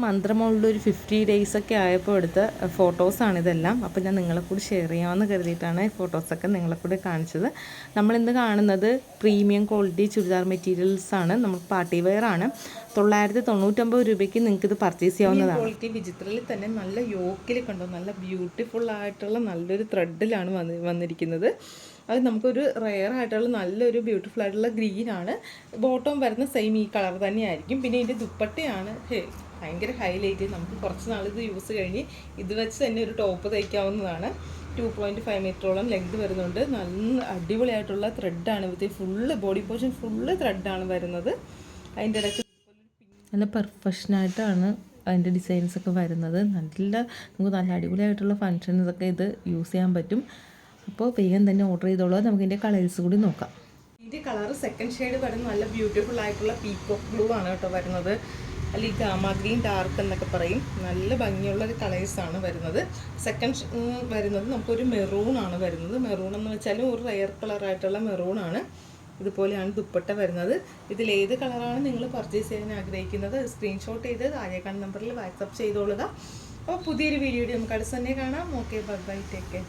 മന്ത്രമുള്ളൊരു 50 ഡേയ്സൊക്കെ ആയപ്പോൾ എടുത്ത ഫോട്ടോസാണിതെല്ലാം. അപ്പോൾ ഞാൻ നിങ്ങളെ കൂടി ഷെയർ ചെയ്യാമെന്ന് കരുതിയിട്ടാണ് ഈ ഫോട്ടോസൊക്കെ നിങ്ങളെ കൂടി കാണിച്ചത്. നമ്മളിന്ന് കാണുന്നത് പ്രീമിയം ക്വാളിറ്റി ചുരിദാർ മെറ്റീരിയൽസാണ്. നമുക്ക് പാർട്ടി വെയർ ആണ്. 999 രൂപയ്ക്ക് നിങ്ങൾക്കിത് പർച്ചേസ് ചെയ്യാവുന്നതാണ്. ക്വാളിറ്റി വിചിത്രയിൽ തന്നെ നല്ല യോക്കിൽ കണ്ടോ, നല്ല ബ്യൂട്ടിഫുൾ ആയിട്ടുള്ള നല്ലൊരു ത്രെഡിലാണ് വന്നിരിക്കുന്നത്. അത് നമുക്കൊരു റെയർ ആയിട്ടുള്ള നല്ലൊരു ബ്യൂട്ടിഫുൾ ആയിട്ടുള്ള ഗ്രീനാണ്. ബോട്ടം വരുന്ന സെയിം ഈ കളർ തന്നെയായിരിക്കും. പിന്നെ ഇതിൻ്റെ ദുപ്പട്ടയാണ് ഭയങ്കര ഹൈലൈറ്റ്. നമുക്ക് കുറച്ച് നാൾ ഇത് യൂസ് കഴിഞ്ഞ് ഇത് വെച്ച് തന്നെ ഒരു ടോപ്പ് തയ്ക്കാവുന്നതാണ്. 2.5 മീറ്ററോളം ലെങ്ത് വരുന്നുണ്ട്. നല്ല അടിപൊളിയായിട്ടുള്ള ത്രെഡാണ്. ഇത് ഫുള്ള് ബോഡി പോർഷൻ ഫുള്ള് ത്രെഡാണ് വരുന്നത്. അതിൻ്റെ ഇടയ്ക്ക് നല്ല പെർഫെക്ഷനായിട്ടാണ് അതിൻ്റെ ഡിസൈൻസൊക്കെ വരുന്നത്. നമുക്ക് നല്ല അടിപൊളിയായിട്ടുള്ള ഫങ്ഷൻസൊക്കെ ഇത് യൂസ് ചെയ്യാൻ പറ്റും. അപ്പോൾ വേഗം തന്നെ ഓർഡർ ചെയ്തോളൂ. നമുക്ക് ഇതിൻ്റെ കളേഴ്സ് കൂടി നോക്കാം. ഇതിൻ്റെ കളർ സെക്കൻഡ് ഷെയ്ഡ് വരുന്നത് നല്ല ബ്യൂട്ടിഫുൾ ആയിട്ടുള്ള പീക്കോക്ക് ബ്ലൂ ആണ് കേട്ടോ വരുന്നത്. അല്ലെങ്കിൽ ഗാമ ഗ്രീൻ ഡാർക്ക് എന്നൊക്കെ പറയും. നല്ല ഭംഗിയുള്ളൊരു കളേഴ്സാണ് വരുന്നത്. സെക്കൻഡ് വരുന്നത് നമുക്കൊരു മെറൂൺ ആണ് വരുന്നത്. മെറൂൺ എന്ന് വെച്ചാൽ ഒരു റെയർ കളറായിട്ടുള്ള മെറൂണാണ്. ഇതുപോലെയാണ് ദുപ്പട്ട വരുന്നത്. ഇതിലേത് കളറാണ് നിങ്ങൾ പർച്ചേസ് ചെയ്യാൻ ആഗ്രഹിക്കുന്നത് സ്ക്രീൻഷോട്ട് ചെയ്ത് താഴെ കാണുന്ന നമ്പറിൽ വാട്സപ്പ് ചെയ്തോളുക. അപ്പോൾ പുതിയൊരു വീഡിയോയിൽ നമുക്ക് അടുത്ത് തന്നെ കാണാം. Okay, bye bye, take care.